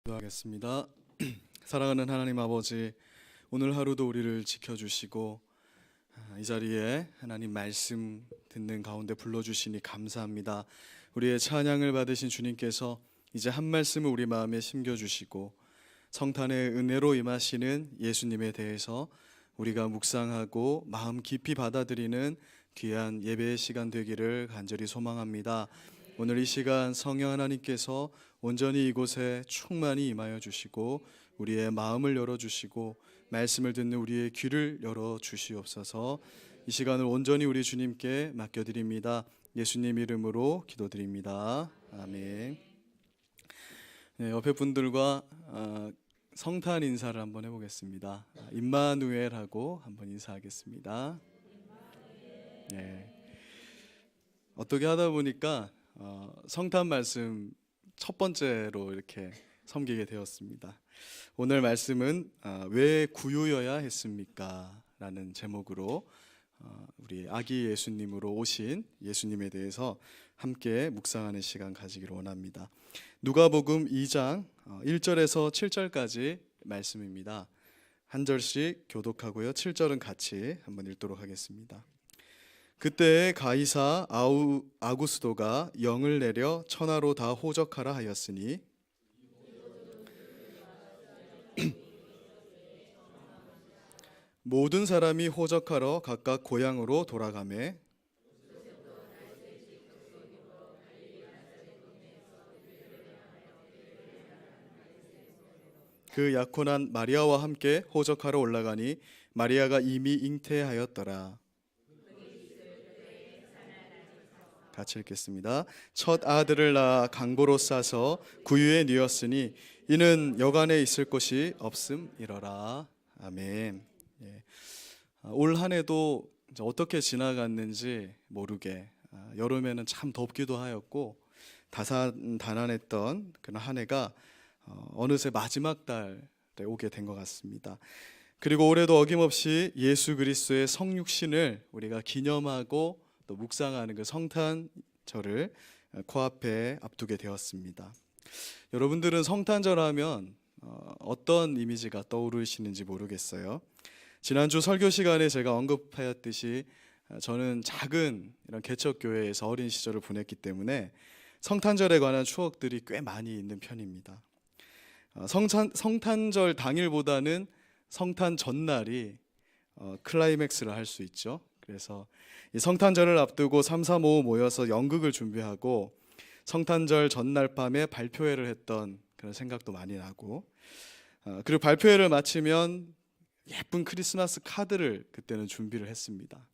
기도하겠습니다. 사랑하는 하나님 아버지, 오늘 하루도 우리를 지켜주시고 이 자리에 하나님 말씀 듣는 가운데 불러주시니 감사합니다. 우리의 찬양을 받으신 주님께서 이제 한 말씀을 우리 마음에 심겨주시고 성탄의 은혜로 임하시는 예수님에 대해서 우리가 묵상하고 마음 깊이 받아들이는 귀한 예배의 시간 되기를 간절히 소망합니다. 오늘 이 시간 성령 하나님께서 온전히 이곳에 충만히 임하여 주시고 우리의 마음을 열어주시고 말씀을 듣는 우리의 귀를 열어주시옵소서. 이 시간을 온전히 우리 주님께 맡겨드립니다. 예수님 이름으로 기도드립니다. 아멘. 네, 옆에 분들과 성탄 인사를 한번 해보겠습니다. 임마누엘하고 한번 인사하겠습니다. 네. 어떻게 하다 보니까 성탄 말씀 첫 번째로 이렇게 섬기게 되었습니다. 오늘 말씀은 왜 구유여야 했습니까? 라는 제목으로 우리 아기 예수님으로 오신 예수님에 대해서 함께 묵상하는 시간 가지기를 원합니다. 누가복음 2장 1절에서 7절까지 말씀입니다. 한 절씩 교독하고요. 7절은 같이 한번 읽도록 하겠습니다. 그때 가이사 아구스도가 영을 내려 천하로 다 호적하라 하였으니 모든 사람이 호적하러 각각 고향으로 돌아가매 그 약혼한 마리아와 함께 호적하러 올라가니 마리아가 이미 잉태하였더라. 같이 읽겠습니다. 첫 아들을 낳아 강보로 싸서 구유에 뉘었으니 이는 여간에 있을 곳이 없음이러라. 아멘. 예. 올 한 해도 어떻게 지나갔는지 모르게 여름에는 참 덥기도 하였고 다산다난했던 그런 한 해가 어느새 마지막 달에 오게 된 것 같습니다. 그리고 올해도 어김없이 예수 그리스도의 성육신을 우리가 기념하고 또 묵상하는 그 성탄절을 코앞에 앞두게 되었습니다. 여러분들은 성탄절 하면 어떤 이미지가 떠오르시는지 모르겠어요. 지난주 설교 시간에 제가 언급하였듯이 저는 작은 이런 개척교회에서 어린 시절을 보냈기 때문에 성탄절에 관한 추억들이 꽤 많이 있는 편입니다. 성탄절 당일보다는 성탄 전날이 클라이맥스를 할 수 있죠. 그래서 이 성탄절을 앞두고 3, 4, 5 모여서 연극을 준비하고 성탄절 전날 밤에 발표회를 했던 그런 생각도 많이 나고 그리고 발표회를 마치면 예쁜 크리스마스 카드를 그때는 준비를 했습니다.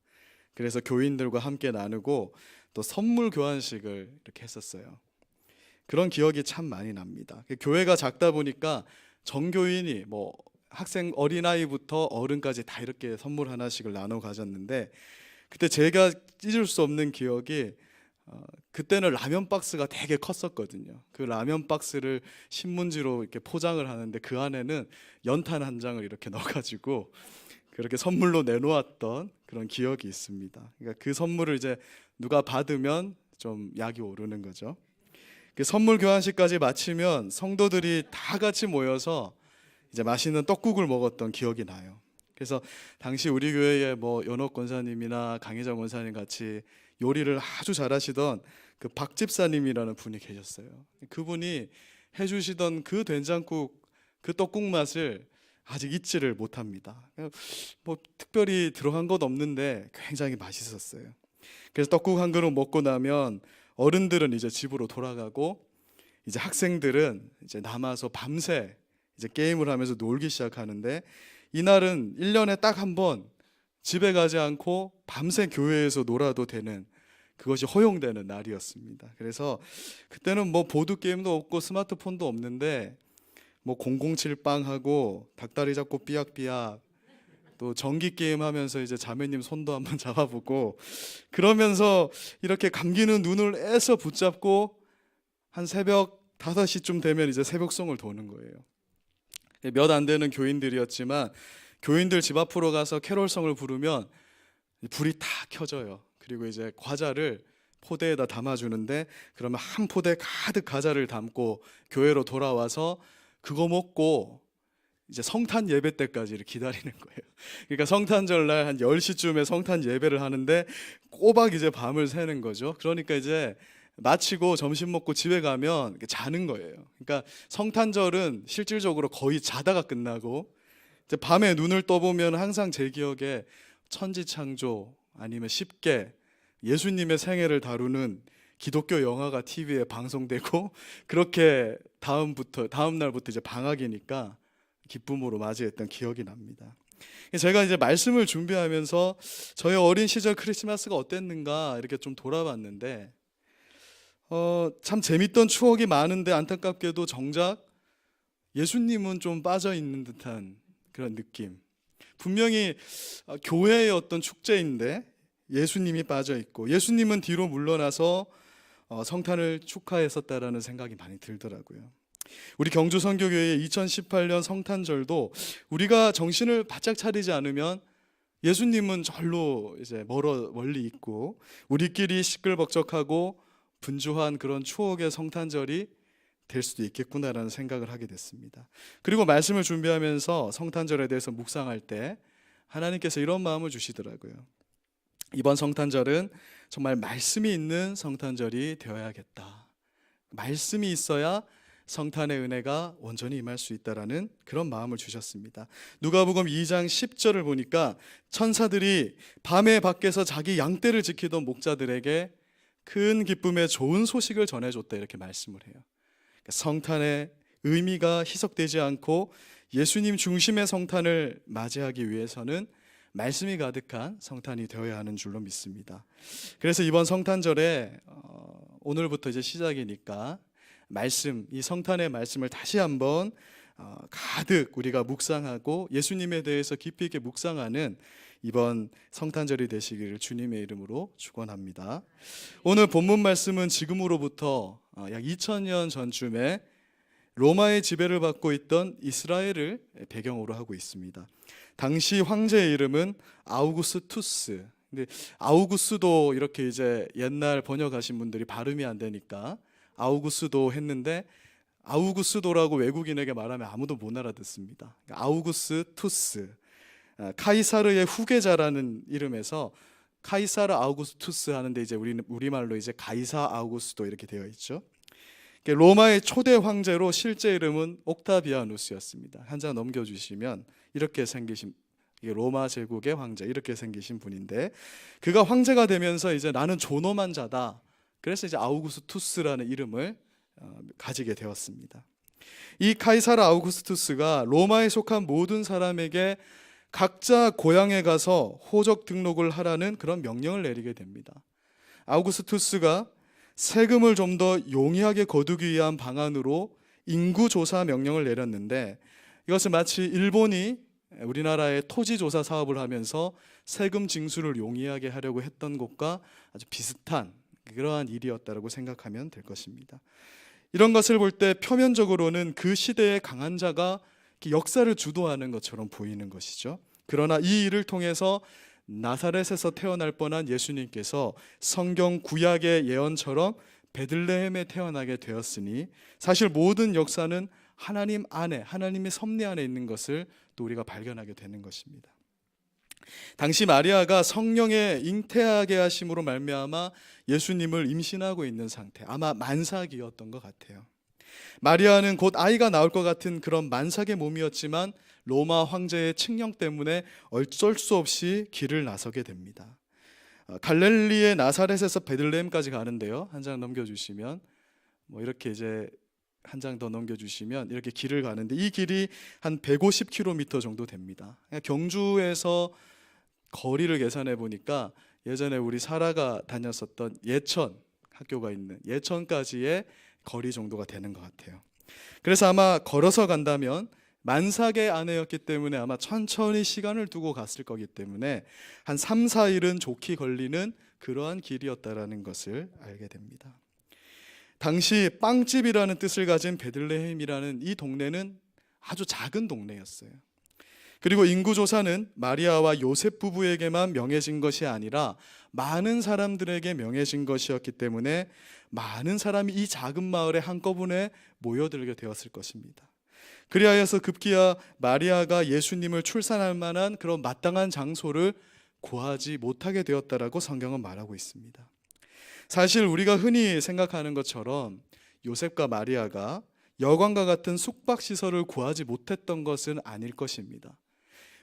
그래서 교인들과 함께 나누고 또 선물 교환식을 이렇게 했었어요. 그런 기억이 참 많이 납니다. 교회가 작다 보니까 전교인이 학생 어린아이부터 어른까지 다 이렇게 선물 하나씩을 나눠 가졌는데 그때 제가 잊을 수 없는 기억이 그때는 라면 박스가 되게 컸었거든요. 그 라면 박스를 신문지로 이렇게 포장을 하는데 그 안에는 연탄 한 장을 이렇게 넣어가지고 그렇게 선물로 내놓았던 그런 기억이 있습니다. 그러니까 그 선물을 이제 누가 받으면 좀 약이 오르는 거죠. 그 선물 교환식까지 마치면 성도들이 다 같이 모여서 이제 맛있는 떡국을 먹었던 기억이 나요. 그래서 당시 우리 교회에 연옥 권사님이나 강혜정 권사님 같이 요리를 아주 잘하시던 그 박 집사님이라는 분이 계셨어요. 그분이 해주시던 그 된장국, 그 떡국 맛을 아직 잊지를 못합니다. 특별히 들어간 것 없는데 굉장히 맛있었어요. 그래서 떡국 한 그릇 먹고 나면 어른들은 이제 집으로 돌아가고 이제 학생들은 이제 남아서 밤새 이제 게임을 하면서 놀기 시작하는데 이날은 1년에 딱 한 번 집에 가지 않고 밤새 교회에서 놀아도 되는 그것이 허용되는 날이었습니다. 그래서 그때는 보드게임도 없고 스마트폰도 없는데 007빵하고 닭다리 잡고 삐약삐약 또 전기 게임 하면서 이제 자매님 손도 한번 잡아보고 그러면서 이렇게 감기는 눈을 애써 붙잡고 한 새벽 5시쯤 되면 이제 새벽송을 도는 거예요. 몇 안 되는 교인들이었지만 교인들 집 앞으로 가서 캐롤성을 부르면 불이 다 켜져요. 그리고 이제 과자를 포대에다 담아주는데 그러면 한 포대 가득 과자를 담고 교회로 돌아와서 그거 먹고 이제 성탄 예배 때까지를 기다리는 거예요. 그러니까 성탄절 날 한 10시쯤에 성탄 예배를 하는데 꼬박 이제 밤을 새는 거죠. 그러니까 이제 마치고 점심 먹고 집에 가면 자는 거예요. 그러니까 성탄절은 실질적으로 거의 자다가 끝나고, 이제 밤에 눈을 떠보면 항상 제 기억에 천지창조 아니면 쉽게 예수님의 생애를 다루는 기독교 영화가 TV에 방송되고, 그렇게 다음 날부터 이제 방학이니까 기쁨으로 맞이했던 기억이 납니다. 제가 이제 말씀을 준비하면서 저의 어린 시절 크리스마스가 어땠는가 이렇게 좀 돌아봤는데, 참 재밌던 추억이 많은데 안타깝게도 정작 예수님은 좀 빠져 있는 듯한 그런 느낌. 분명히 교회의 어떤 축제인데 예수님이 빠져 있고, 예수님은 뒤로 물러나서 성탄을 축하했었다라는 생각이 많이 들더라고요. 우리 경주 선교교회의 2018년 성탄절도 우리가 정신을 바짝 차리지 않으면 예수님은 절로 이제 멀리 있고, 우리끼리 시끌벅적하고 분주한 그런 추억의 성탄절이 될 수도 있겠구나라는 생각을 하게 됐습니다. 그리고 말씀을 준비하면서 성탄절에 대해서 묵상할 때 하나님께서 이런 마음을 주시더라고요. 이번 성탄절은 정말 말씀이 있는 성탄절이 되어야겠다. 말씀이 있어야 성탄의 은혜가 온전히 임할 수 있다라는 그런 마음을 주셨습니다. 누가복음 2장 10절을 보니까 천사들이 밤에 밖에서 자기 양떼를 지키던 목자들에게 큰 기쁨의 좋은 소식을 전해줬다, 이렇게 말씀을 해요. 성탄의 의미가 희석되지 않고 예수님 중심의 성탄을 맞이하기 위해서는 말씀이 가득한 성탄이 되어야 하는 줄로 믿습니다. 그래서 이번 성탄절에 오늘부터 이제 시작이니까 이 성탄의 말씀을 다시 한번 가득 우리가 묵상하고 예수님에 대해서 깊이 있게 묵상하는 이번 성탄절이 되시기를 주님의 이름으로 축원합니다. 오늘 본문 말씀은 지금으로부터 약 2000년 전쯤에 로마의 지배를 받고 있던 이스라엘을 배경으로 하고 있습니다. 당시 황제의 이름은 아우구스투스. 근데 아우구스도 이렇게 이제 옛날 번역하신 분들이 발음이 안 되니까 아우구스도 했는데, 아우구스도라고 외국인에게 말하면 아무도 못 알아듣습니다. 아우구스투스, 카이사르의 후계자라는 이름에서 카이사르 아우구스투스 하는데 이제 우리말로 이제 가이사 아우구스도 이렇게 되어 있죠. 로마의 초대 황제로 실제 이름은 옥타비아누스였습니다. 한 장 넘겨주시면 이렇게 생기신, 로마 제국의 황제, 이렇게 생기신 분인데, 그가 황제가 되면서 이제 나는 존엄한 자다, 그래서 이제 아우구스투스라는 이름을 가지게 되었습니다. 이 카이사르 아우구스투스가 로마에 속한 모든 사람에게 각자 고향에 가서 호적 등록을 하라는 그런 명령을 내리게 됩니다. 아우구스투스가 세금을 좀 더 용이하게 거두기 위한 방안으로 인구조사 명령을 내렸는데, 이것은 마치 일본이 우리나라의 토지조사 사업을 하면서 세금 징수를 용이하게 하려고 했던 것과 아주 비슷한 그러한 일이었다고 생각하면 될 것입니다. 이런 것을 볼 때 표면적으로는 그 시대의 강한 자가 역사를 주도하는 것처럼 보이는 것이죠. 그러나 이 일을 통해서 나사렛에서 태어날 뻔한 예수님께서 성경 구약의 예언처럼 베들레헴에 태어나게 되었으니, 사실 모든 역사는 하나님 안에, 하나님의 섭리 안에 있는 것을 또 우리가 발견하게 되는 것입니다. 당시 마리아가 성령의 잉태하게 하심으로 말미암아 예수님을 임신하고 있는 상태, 아마 만삭이었던 것 같아요. 마리아는 곧 아이가 나올 것 같은 그런 만삭의 몸이었지만 로마 황제의 칙령 때문에 어쩔 수 없이 길을 나서게 됩니다. 갈릴리의 나사렛에서 베들레헴까지 가는데요. 한 장 넘겨주시면, 이렇게 이제 한 장 더 넘겨주시면 이렇게 길을 가는데, 이 길이 한 150km 정도 됩니다. 경주에서 거리를 계산해 보니까 예전에 우리 사라가 다녔었던 예천 학교가 있는 예천까지의 거리 정도가 되는 것 같아요. 그래서 아마 걸어서 간다면 만삭의 아내였기 때문에 아마 천천히 시간을 두고 갔을 거기 때문에 한 3, 4일은 좋게 걸리는 그러한 길이었다라는 것을 알게 됩니다. 당시 빵집이라는 뜻을 가진 베들레헴이라는 이 동네는 아주 작은 동네였어요. 그리고 인구조사는 마리아와 요셉 부부에게만 명해진 것이 아니라 많은 사람들에게 명해진 것이었기 때문에 많은 사람이 이 작은 마을에 한꺼번에 모여들게 되었을 것입니다. 그리하여서 급기야 마리아가 예수님을 출산할 만한 그런 마땅한 장소를 구하지 못하게 되었다라고 성경은 말하고 있습니다. 사실 우리가 흔히 생각하는 것처럼 요셉과 마리아가 여관과 같은 숙박시설을 구하지 못했던 것은 아닐 것입니다.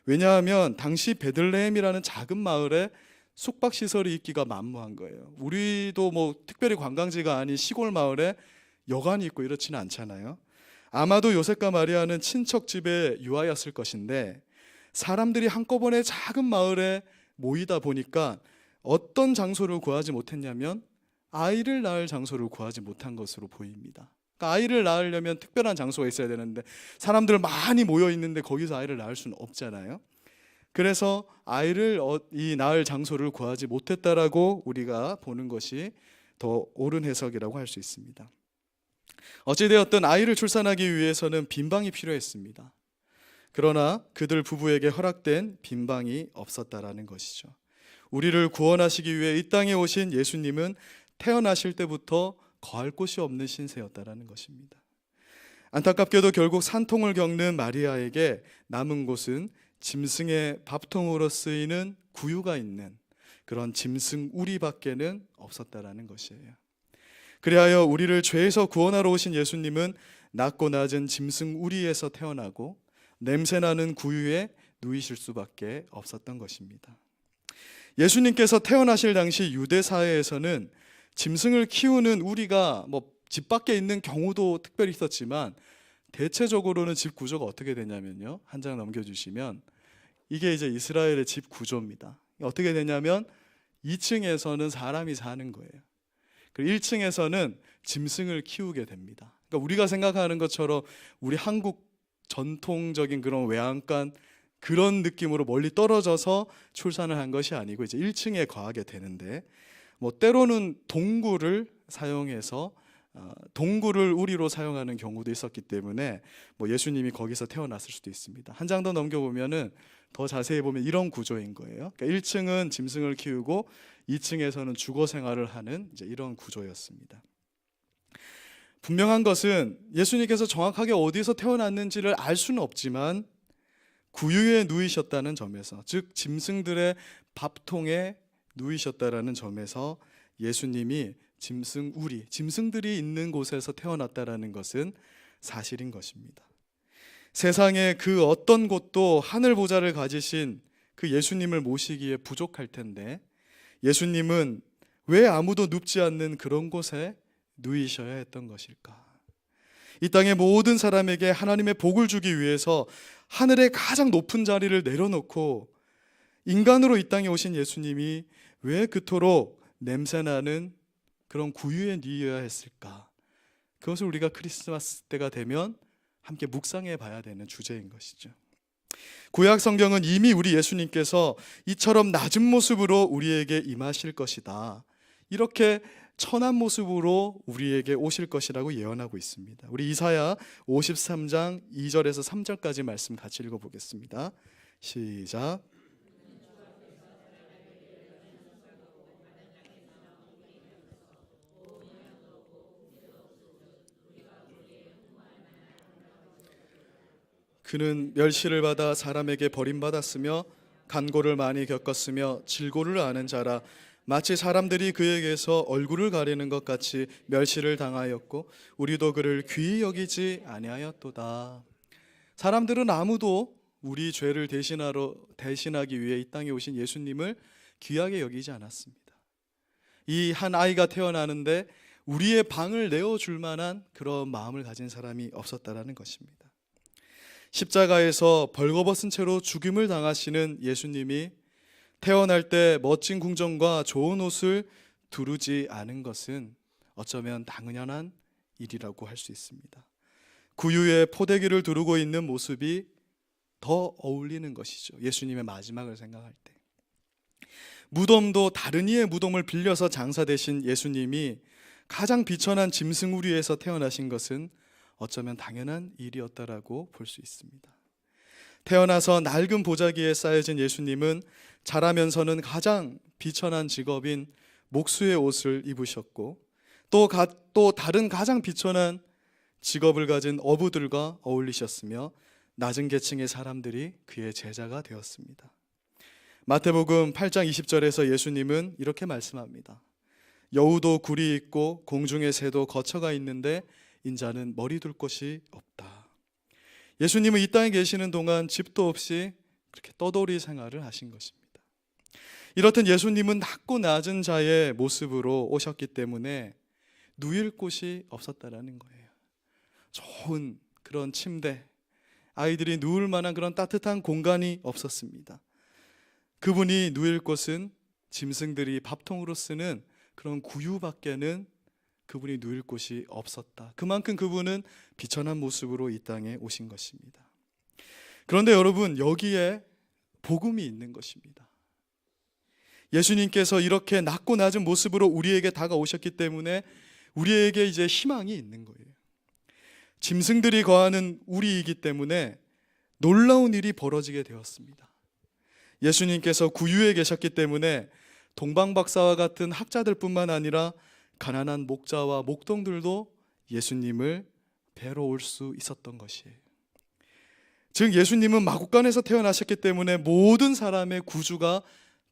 왜냐하면 당시 베들레헴이라는 작은 마을에 숙박시설이 있기가 만무한 거예요. 우리도 뭐 특별히 관광지가 아닌 시골 마을에 여관이 있고 이렇지는 않잖아요. 아마도 요셉과 마리아는 친척 집에 유아였을 것인데 사람들이 한꺼번에 작은 마을에 모이다 보니까 어떤 장소를 구하지 못했냐면 아이를 낳을 장소를 구하지 못한 것으로 보입니다. 그러니까 아이를 낳으려면 특별한 장소가 있어야 되는데 사람들 많이 모여 있는데 거기서 아이를 낳을 수는 없잖아요. 그래서 아이를 낳을 장소를 구하지 못했다라고 우리가 보는 것이 더 옳은 해석이라고 할 수 있습니다. 어찌되었든 아이를 출산하기 위해서는 빈방이 필요했습니다. 그러나 그들 부부에게 허락된 빈방이 없었다라는 것이죠. 우리를 구원하시기 위해 이 땅에 오신 예수님은 태어나실 때부터 거할 곳이 없는 신세였다라는 것입니다. 안타깝게도 결국 산통을 겪는 마리아에게 남은 곳은 짐승의 밥통으로 쓰이는 구유가 있는 그런 짐승 우리밖에는 없었다라는 것이에요. 그리하여 우리를 죄에서 구원하러 오신 예수님은 낮고 낮은 짐승 우리에서 태어나고 냄새나는 구유에 누이실 수밖에 없었던 것입니다. 예수님께서 태어나실 당시 유대 사회에서는 짐승을 키우는 우리가 집 밖에 있는 경우도 특별히 있었지만 대체적으로는 집 구조가 어떻게 되냐면요. 한 장 넘겨주시면 이게 이제 이스라엘의 집 구조입니다. 어떻게 되냐면 2층에서는 사람이 사는 거예요. 그리고 1층에서는 짐승을 키우게 됩니다. 그러니까 우리가 생각하는 것처럼 우리 한국 전통적인 그런 외양간 그런 느낌으로 멀리 떨어져서 출산을 한 것이 아니고 이제 1층에 거하게 되는데 때로는 동굴을 사용해서 동굴을 우리로 사용하는 경우도 있었기 때문에 예수님이 거기서 태어났을 수도 있습니다. 한 장 더 넘겨보면은 더 자세히 보면 이런 구조인 거예요. 그러니까 1층은 짐승을 키우고 2층에서는 주거 생활을 하는 이제 이런 구조였습니다. 분명한 것은 예수님께서 정확하게 어디서 태어났는지를 알 수는 없지만 구유에 누이셨다는 점에서, 즉 짐승들의 밥통에 누이셨다라는 점에서 예수님이 짐승들이 있는 곳에서 태어났다라는 것은 사실인 것입니다. 세상의 그 어떤 곳도 하늘 보좌를 가지신 그 예수님을 모시기에 부족할 텐데 예수님은 왜 아무도 눕지 않는 그런 곳에 누이셔야 했던 것일까? 이 땅의 모든 사람에게 하나님의 복을 주기 위해서 하늘의 가장 높은 자리를 내려놓고 인간으로 이 땅에 오신 예수님이 왜 그토록 냄새나는 그런 구유에 누이어야 했을까? 그것을 우리가 크리스마스 때가 되면 함께 묵상해 봐야 되는 주제인 것이죠. 구약 성경은 이미 우리 예수님께서 이처럼 낮은 모습으로 우리에게 임하실 것이다, 이렇게 천한 모습으로 우리에게 오실 것이라고 예언하고 있습니다. 우리 이사야 53장 2절에서 3절까지 말씀 같이 읽어보겠습니다. 시작. 그는 멸시를 받아 사람에게 버림받았으며 간고를 많이 겪었으며 질고를 아는 자라. 마치 사람들이 그에게서 얼굴을 가리는 것 같이 멸시를 당하였고 우리도 그를 귀히 여기지 아니하였도다. 사람들은 아무도 우리 죄를 대신하기 위해 이 땅에 오신 예수님을 귀하게 여기지 않았습니다. 이 한 아이가 태어나는데 우리의 방을 내어줄 만한 그런 마음을 가진 사람이 없었다라는 것입니다. 십자가에서 벌거벗은 채로 죽임을 당하시는 예수님이 태어날 때 멋진 궁정과 좋은 옷을 두르지 않은 것은 어쩌면 당연한 일이라고 할 수 있습니다. 구유에 포대기를 두르고 있는 모습이 더 어울리는 것이죠. 예수님의 마지막을 생각할 때. 무덤도 다른 이의 무덤을 빌려서 장사되신 예수님이 가장 비천한 짐승우리에서 태어나신 것은 어쩌면 당연한 일이었다라고 볼 수 있습니다. 태어나서 낡은 보자기에 쌓여진 예수님은 자라면서는 가장 비천한 직업인 목수의 옷을 입으셨고 또 다른 가장 비천한 직업을 가진 어부들과 어울리셨으며 낮은 계층의 사람들이 그의 제자가 되었습니다. 마태복음 8장 20절에서 예수님은 이렇게 말씀합니다. 여우도 굴이 있고 공중의 새도 거처가 있는데 인자는 머리 둘 곳이 없다. 예수님은 이 땅에 계시는 동안 집도 없이 그렇게 떠돌이 생활을 하신 것입니다. 이렇듯 예수님은 낮고 낮은 자의 모습으로 오셨기 때문에 누일 곳이 없었다라는 거예요. 좋은 그런 침대, 아이들이 누울 만한 그런 따뜻한 공간이 없었습니다. 그분이 누일 곳은 짐승들이 밥통으로 쓰는 그런 구유밖에는 그분이 누일 곳이 없었다. 그만큼 그분은 비천한 모습으로 이 땅에 오신 것입니다. 그런데 여러분, 여기에 복음이 있는 것입니다. 예수님께서 이렇게 낮고 낮은 모습으로 우리에게 다가오셨기 때문에 우리에게 이제 희망이 있는 거예요. 짐승들이 거하는 우리이기 때문에 놀라운 일이 벌어지게 되었습니다. 예수님께서 구유에 계셨기 때문에 동방박사와 같은 학자들뿐만 아니라 가난한 목자와 목동들도 예수님을 뵈러 올 수 있었던 것이에요. 즉 예수님은 마국간에서 태어나셨기 때문에 모든 사람의 구주가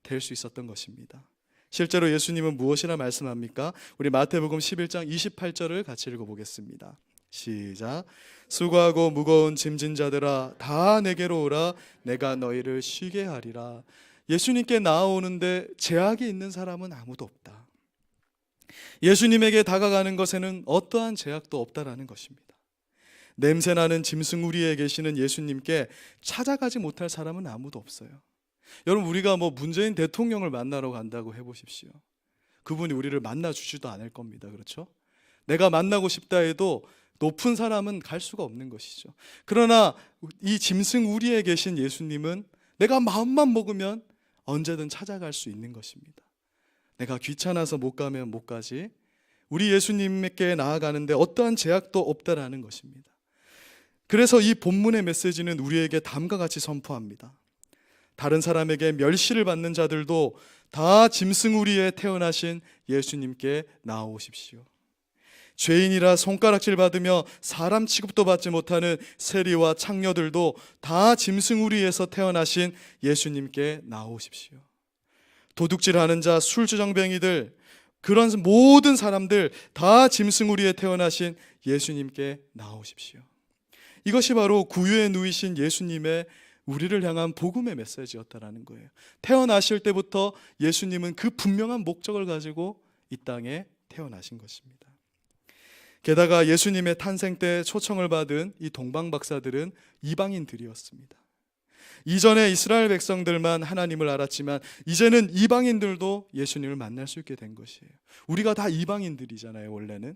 될 수 있었던 것입니다. 실제로 예수님은 무엇이라 말씀합니까? 우리 마태복음 11장 28절을 같이 읽어보겠습니다. 시작. 수고하고 무거운 짐진 자들아 다 내게로 오라 내가 너희를 쉬게 하리라. 예수님께 나아오는데 제약이 있는 사람은 아무도 없다. 예수님에게 다가가는 것에는 어떠한 제약도 없다라는 것입니다. 냄새나는 짐승우리에 계시는 예수님께 찾아가지 못할 사람은 아무도 없어요. 여러분, 우리가 문재인 대통령을 만나러 간다고 해보십시오. 그분이 우리를 만나주지도 않을 겁니다. 그렇죠? 내가 만나고 싶다 해도 높은 사람은 갈 수가 없는 것이죠. 그러나 이 짐승 우리에 계신 예수님은 내가 마음만 먹으면 언제든 찾아갈 수 있는 것입니다. 내가 귀찮아서 못 가면 못 가지. 우리 예수님께 나아가는데 어떠한 제약도 없다라는 것입니다. 그래서 이 본문의 메시지는 우리에게 다음과 같이 선포합니다. 다른 사람에게 멸시를 받는 자들도 다 짐승우리에 태어나신 예수님께 나아오십시오. 죄인이라 손가락질 받으며 사람 취급도 받지 못하는 세리와 창녀들도 다 짐승우리에서 태어나신 예수님께 나아오십시오. 도둑질하는 자, 술주정뱅이들, 그런 모든 사람들 다 짐승우리에 태어나신 예수님께 나아오십시오. 이것이 바로 구유에 누이신 예수님의 우리를 향한 복음의 메시지였다라는 거예요. 태어나실 때부터 예수님은 그 분명한 목적을 가지고 이 땅에 태어나신 것입니다. 게다가 예수님의 탄생 때 초청을 받은 이 동방박사들은 이방인들이었습니다. 이전에 이스라엘 백성들만 하나님을 알았지만 이제는 이방인들도 예수님을 만날 수 있게 된 것이에요. 우리가 다 이방인들이잖아요. 원래는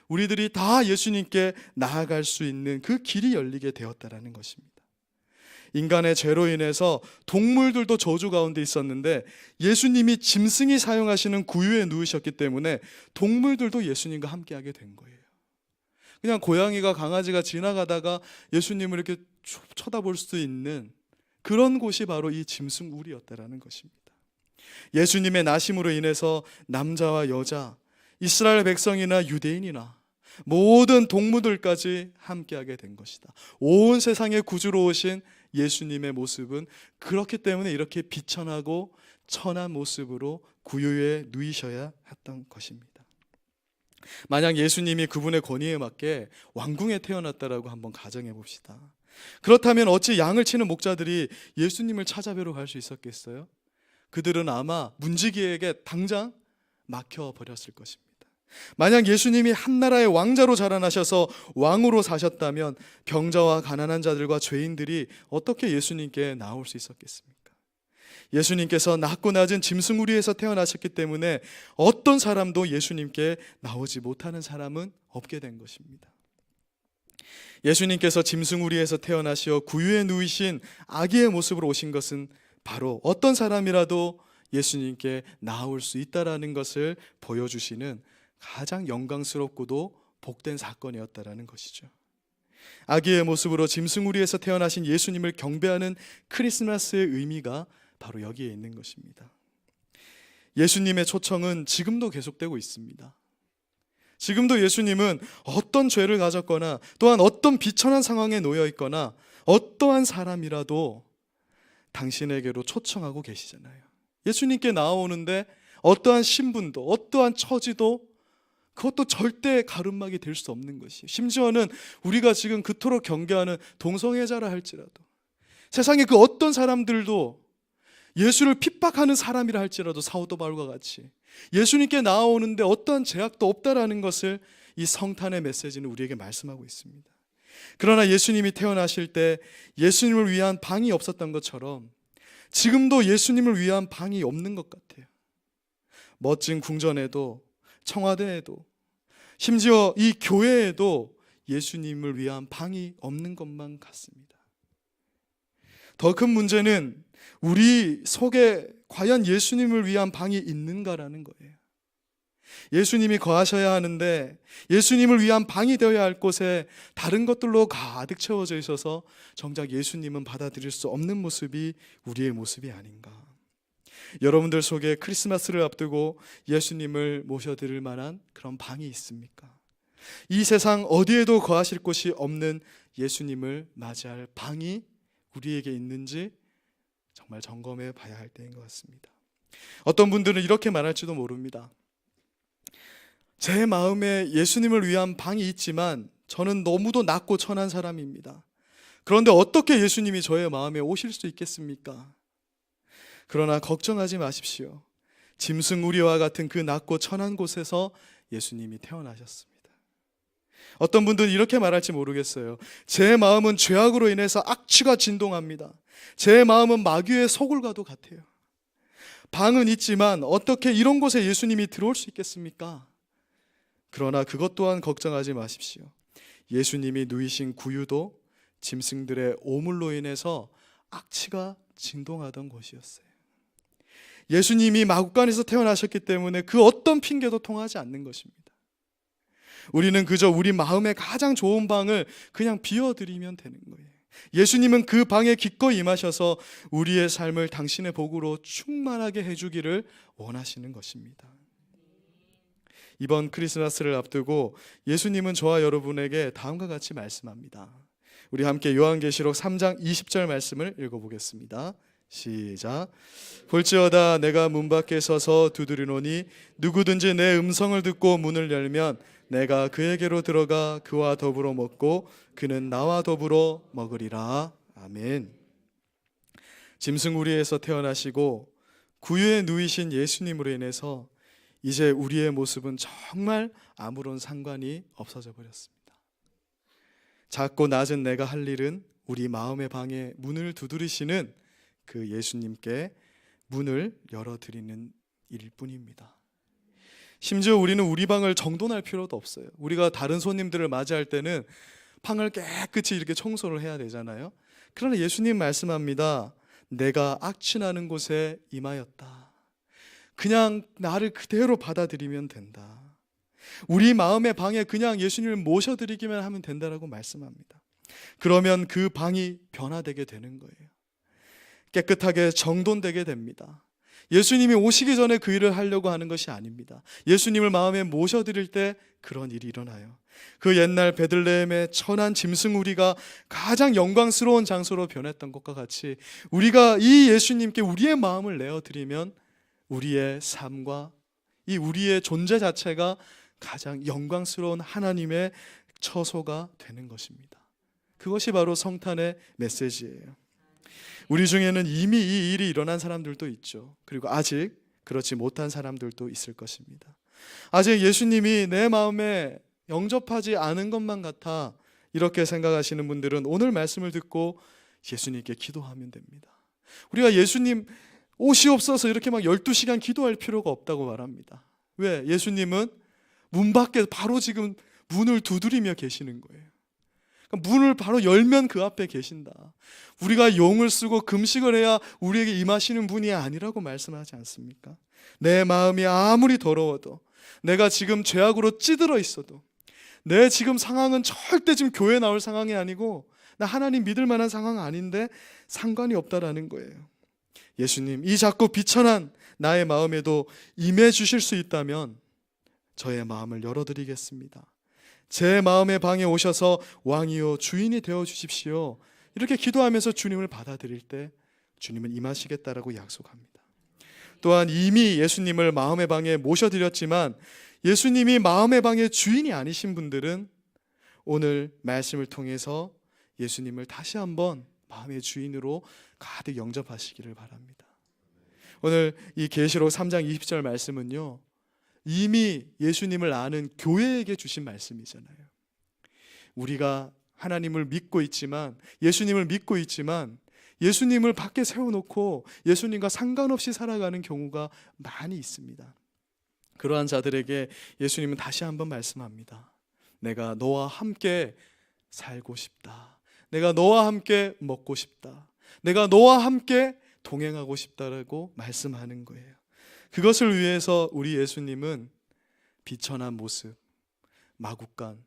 우리들이 다 예수님께 나아갈 수 있는 그 길이 열리게 되었다라는 것입니다. 인간의 죄로 인해서 동물들도 저주 가운데 있었는데 예수님이 짐승이 사용하시는 구유에 누우셨기 때문에 동물들도 예수님과 함께하게 된 거예요. 그냥 고양이가 강아지가 지나가다가 예수님을 이렇게 쳐다볼 수 있는 그런 곳이 바로 이 짐승 우리였다라는 것입니다. 예수님의 나심으로 인해서 남자와 여자, 이스라엘 백성이나 유대인이나 모든 동무들까지 함께하게 된 것이다. 온 세상의 구주로 오신 예수님의 모습은 그렇기 때문에 이렇게 비천하고 천한 모습으로 구유에 누이셔야 했던 것입니다. 만약 예수님이 그분의 권위에 맞게 왕궁에 태어났다라고 한번 가정해 봅시다. 그렇다면 어찌 양을 치는 목자들이 예수님을 찾아뵈러 갈 수 있었겠어요? 그들은 아마 문지기에게 당장 막혀버렸을 것입니다. 만약 예수님이 한나라의 왕자로 자라나셔서 왕으로 사셨다면 병자와 가난한 자들과 죄인들이 어떻게 예수님께 나올 수 있었겠습니까? 예수님께서 낮고 낮은 짐승우리에서 태어나셨기 때문에 어떤 사람도 예수님께 나오지 못하는 사람은 없게 된 것입니다. 예수님께서 짐승우리에서 태어나시어 구유에 누이신 아기의 모습으로 오신 것은 바로 어떤 사람이라도 예수님께 나올 수 있다라는 것을 보여주시는 가장 영광스럽고도 복된 사건이었다라는 것이죠. 아기의 모습으로 짐승우리에서 태어나신 예수님을 경배하는 크리스마스의 의미가 바로 여기에 있는 것입니다. 예수님의 초청은 지금도 계속되고 있습니다. 지금도 예수님은 어떤 죄를 가졌거나 또한 어떤 비천한 상황에 놓여 있거나 어떠한 사람이라도 당신에게로 초청하고 계시잖아요. 예수님께 나오는데 어떠한 신분도 어떠한 처지도 그것도 절대 가름막이 될 수 없는 것이에요. 심지어는 우리가 지금 그토록 경계하는 동성애자라 할지라도, 세상에 그 어떤 사람들도 예수를 핍박하는 사람이라 할지라도 사도 바울과 같이 예수님께 나아오는데 어떠한 제약도 없다라는 것을 이 성탄의 메시지는 우리에게 말씀하고 있습니다. 그러나 예수님이 태어나실 때 예수님을 위한 방이 없었던 것처럼 지금도 예수님을 위한 방이 없는 것 같아요. 멋진 궁전에도, 청와대에도, 심지어 이 교회에도 예수님을 위한 방이 없는 것만 같습니다. 더 큰 문제는 우리 속에 과연 예수님을 위한 방이 있는가라는 거예요. 예수님이 거하셔야 하는데 예수님을 위한 방이 되어야 할 곳에 다른 것들로 가득 채워져 있어서 정작 예수님은 받아들일 수 없는 모습이 우리의 모습이 아닌가. 여러분들 속에 크리스마스를 앞두고 예수님을 모셔드릴 만한 그런 방이 있습니까? 이 세상 어디에도 거하실 곳이 없는 예수님을 맞이할 방이 우리에게 있는지 정말 점검해 봐야 할 때인 것 같습니다. 어떤 분들은 이렇게 말할지도 모릅니다. 제 마음에 예수님을 위한 방이 있지만 저는 너무도 낮고 천한 사람입니다. 그런데 어떻게 예수님이 저의 마음에 오실 수 있겠습니까? 그러나 걱정하지 마십시오. 짐승우리와 같은 그 낮고 천한 곳에서 예수님이 태어나셨습니다. 어떤 분들은 이렇게 말할지 모르겠어요. 제 마음은 죄악으로 인해서 악취가 진동합니다. 제 마음은 마귀의 소굴과도 같아요. 방은 있지만 어떻게 이런 곳에 예수님이 들어올 수 있겠습니까? 그러나 그것 또한 걱정하지 마십시오. 예수님이 누이신 구유도 짐승들의 오물로 인해서 악취가 진동하던 곳이었어요. 예수님이 마구간에서 태어나셨기 때문에 그 어떤 핑계도 통하지 않는 것입니다. 우리는 그저 우리 마음에 가장 좋은 방을 그냥 비워드리면 되는 거예요. 예수님은 그 방에 기꺼이 임하셔서 우리의 삶을 당신의 복으로 충만하게 해주기를 원하시는 것입니다. 이번 크리스마스를 앞두고 예수님은 저와 여러분에게 다음과 같이 말씀합니다. 우리 함께 요한계시록 3장 20절 말씀을 읽어보겠습니다. 시작. 볼지어다 내가 문 밖에 서서 두드리노니 누구든지 내 음성을 듣고 문을 열면 내가 그에게로 들어가 그와 더불어 먹고 그는 나와 더불어 먹으리라. 아멘. 짐승우리에서 태어나시고 구유에 누이신 예수님으로 인해서 이제 우리의 모습은 정말 아무런 상관이 없어져 버렸습니다. 작고 낮은 내가 할 일은 우리 마음의 방에 문을 두드리시는 그 예수님께 문을 열어드리는 일뿐입니다. 심지어 우리는 우리 방을 정돈할 필요도 없어요. 우리가 다른 손님들을 맞이할 때는 방을 깨끗이 이렇게 청소를 해야 되잖아요. 그러나 예수님 말씀합니다. 내가 악취나는 곳에 임하였다. 그냥 나를 그대로 받아들이면 된다. 우리 마음의 방에 그냥 예수님을 모셔드리기만 하면 된다라고 말씀합니다. 그러면 그 방이 변화되게 되는 거예요. 깨끗하게 정돈되게 됩니다. 예수님이 오시기 전에 그 일을 하려고 하는 것이 아닙니다. 예수님을 마음에 모셔드릴 때 그런 일이 일어나요. 그 옛날 베들레헴의 천한 짐승우리가 가장 영광스러운 장소로 변했던 것과 같이 우리가 이 예수님께 우리의 마음을 내어드리면 우리의 삶과 이 우리의 존재 자체가 가장 영광스러운 하나님의 처소가 되는 것입니다. 그것이 바로 성탄의 메시지예요. 우리 중에는 이미 이 일이 일어난 사람들도 있죠. 그리고 아직 그렇지 못한 사람들도 있을 것입니다. 아직 예수님이 내 마음에 영접하지 않은 것만 같아 이렇게 생각하시는 분들은 오늘 말씀을 듣고 예수님께 기도하면 됩니다. 우리가 예수님 오시옵소서 이렇게 막 12시간 기도할 필요가 없다고 말합니다. 왜? 예수님은 문 밖에 바로 지금 문을 두드리며 계시는 거예요. 그러니까 문을 바로 열면 그 앞에 계신다. 우리가 용을 쓰고 금식을 해야 우리에게 임하시는 분이 아니라고 말씀하지 않습니까? 내 마음이 아무리 더러워도, 내가 지금 죄악으로 찌들어 있어도, 내 지금 상황은 절대 지금 교회 나올 상황이 아니고 나 하나님 믿을 만한 상황 아닌데 상관이 없다라는 거예요. 예수님, 이 작고 비천한 나의 마음에도 임해 주실 수 있다면 저의 마음을 열어드리겠습니다. 제 마음의 방에 오셔서 왕이요 주인이 되어 주십시오. 이렇게 기도하면서 주님을 받아들일 때 주님은 임하시겠다라고 약속합니다. 또한 이미 예수님을 마음의 방에 모셔드렸지만 예수님이 마음의 방의 주인이 아니신 분들은 오늘 말씀을 통해서 예수님을 다시 한번 마음의 주인으로 가득 영접하시기를 바랍니다. 오늘 이 계시록 3장 20절 말씀은요, 이미 예수님을 아는 교회에게 주신 말씀이잖아요. 우리가 하나님을 믿고 있지만, 예수님을 믿고 있지만 예수님을 밖에 세워놓고 예수님과 상관없이 살아가는 경우가 많이 있습니다. 그러한 자들에게 예수님은 다시 한번 말씀합니다. 내가 너와 함께 살고 싶다. 내가 너와 함께 먹고 싶다. 내가 너와 함께 동행하고 싶다라고 말씀하는 거예요. 그것을 위해서 우리 예수님은 비천한 모습, 마국간,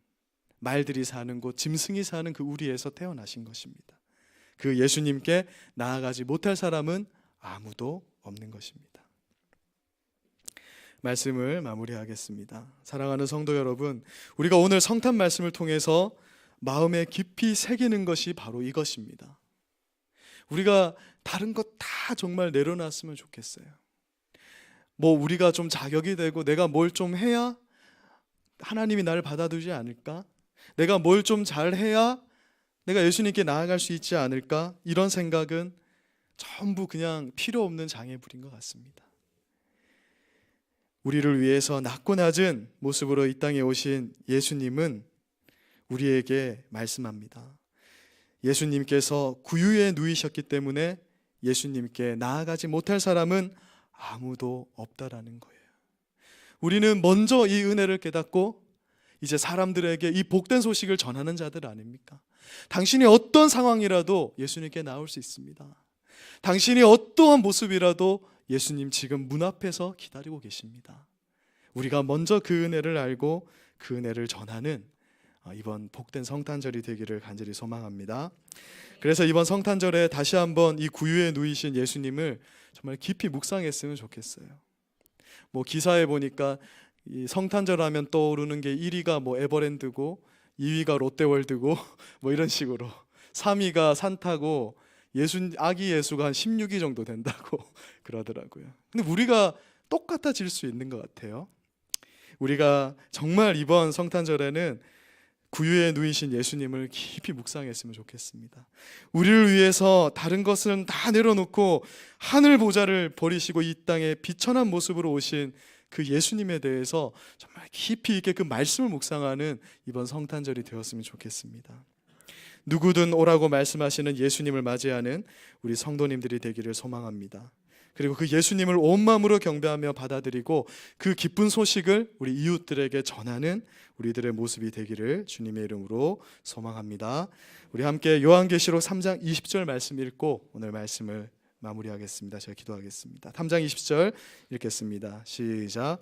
말들이 사는 곳, 짐승이 사는 그 우리에서 태어나신 것입니다. 그 예수님께 나아가지 못할 사람은 아무도 없는 것입니다. 말씀을 마무리하겠습니다. 사랑하는 성도 여러분, 우리가 오늘 성탄 말씀을 통해서 마음에 깊이 새기는 것이 바로 이것입니다. 우리가 다른 것 다 정말 내려놨으면 좋겠어요. 우리가 좀 자격이 되고 내가 뭘 좀 해야 하나님이 나를 받아주지 않을까? 내가 뭘 좀 잘해야 내가 예수님께 나아갈 수 있지 않을까? 이런 생각은 전부 그냥 필요 없는 장애물인 것 같습니다. 우리를 위해서 낮고 낮은 모습으로 이 땅에 오신 예수님은 우리에게 말씀합니다. 예수님께서 구유에 누이셨기 때문에 예수님께 나아가지 못할 사람은 아무도 없다라는 거예요. 우리는 먼저 이 은혜를 깨닫고 이제 사람들에게 이 복된 소식을 전하는 자들 아닙니까? 당신이 어떤 상황이라도 예수님께 나올 수 있습니다. 당신이 어떠한 모습이라도 예수님 지금 문 앞에서 기다리고 계십니다. 우리가 먼저 그 은혜를 알고 그 은혜를 전하는 이번 복된 성탄절이 되기를 간절히 소망합니다. 그래서 이번 성탄절에 다시 한번 이 구유에 누이신 예수님을 정말 깊이 묵상했으면 좋겠어요. 기사에 보니까 이 성탄절 하면 떠오르는 게 1위가 에버랜드고 2위가 롯데월드고 이런 식으로 3위가 산타고 아기 예수가 한 16위 정도 된다고 그러더라고요. 근데 우리가 똑같아질 수 있는 것 같아요. 우리가 정말 이번 성탄절에는 구유에 누이신 예수님을 깊이 묵상했으면 좋겠습니다. 우리를 위해서 다른 것은 다 내려놓고 하늘 보좌를 버리시고 이 땅에 비천한 모습으로 오신 그 예수님에 대해서 정말 깊이 있게 그 말씀을 묵상하는 이번 성탄절이 되었으면 좋겠습니다. 누구든 오라고 말씀하시는 예수님을 맞이하는 우리 성도님들이 되기를 소망합니다. 그리고 그 예수님을 온 마음으로 경배하며 받아들이고 그 기쁜 소식을 우리 이웃들에게 전하는 우리들의 모습이 되기를 주님의 이름으로 소망합니다. 우리 함께 요한계시록 3장 20절 말씀 읽고 오늘 말씀을 마무리하겠습니다. 제가 기도하겠습니다. 3장 20절 읽겠습니다. 시작.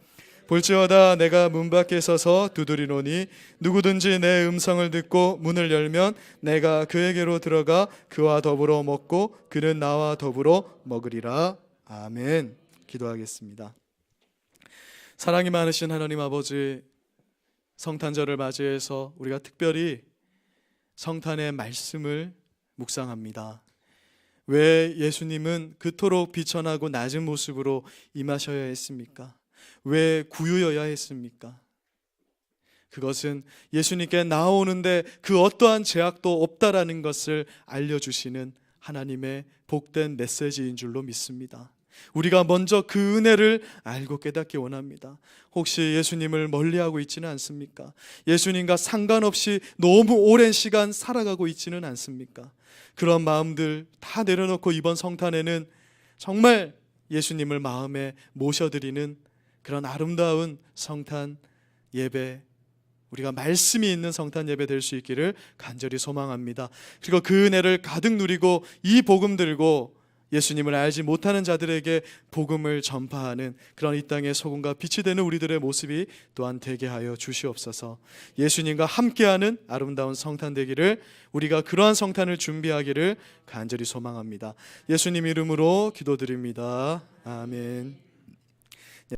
볼지어다 내가 문 밖에 서서 두드리노니 누구든지 내 음성을 듣고 문을 열면 내가 그에게로 들어가 그와 더불어 먹고 그는 나와 더불어 먹으리라. 아멘. 기도하겠습니다. 사랑이 많으신 하나님 아버지, 성탄절을 맞이해서 우리가 특별히 성탄의 말씀을 묵상합니다. 왜 예수님은 그토록 비천하고 낮은 모습으로 임하셔야 했습니까? 왜 구유여야 했습니까? 그것은 예수님께 나오는데 그 어떠한 제약도 없다라는 것을 알려주시는 하나님의 복된 메시지인 줄로 믿습니다. 우리가 먼저 그 은혜를 알고 깨닫기 원합니다. 혹시 예수님을 멀리하고 있지는 않습니까? 예수님과 상관없이 너무 오랜 시간 살아가고 있지는 않습니까? 그런 마음들 다 내려놓고 이번 성탄에는 정말 예수님을 마음에 모셔드리는 그런 아름다운 성탄 예배, 우리가 말씀이 있는 성탄 예배 될 수 있기를 간절히 소망합니다. 그리고 그 은혜를 가득 누리고 이 복음 들고 예수님을 알지 못하는 자들에게 복음을 전파하는 그런 이 땅의 소금과 빛이 되는 우리들의 모습이 또한 되게 하여 주시옵소서. 예수님과 함께하는 아름다운 성탄 되기를, 우리가 그러한 성탄을 준비하기를 간절히 소망합니다. 예수님 이름으로 기도드립니다. 아멘.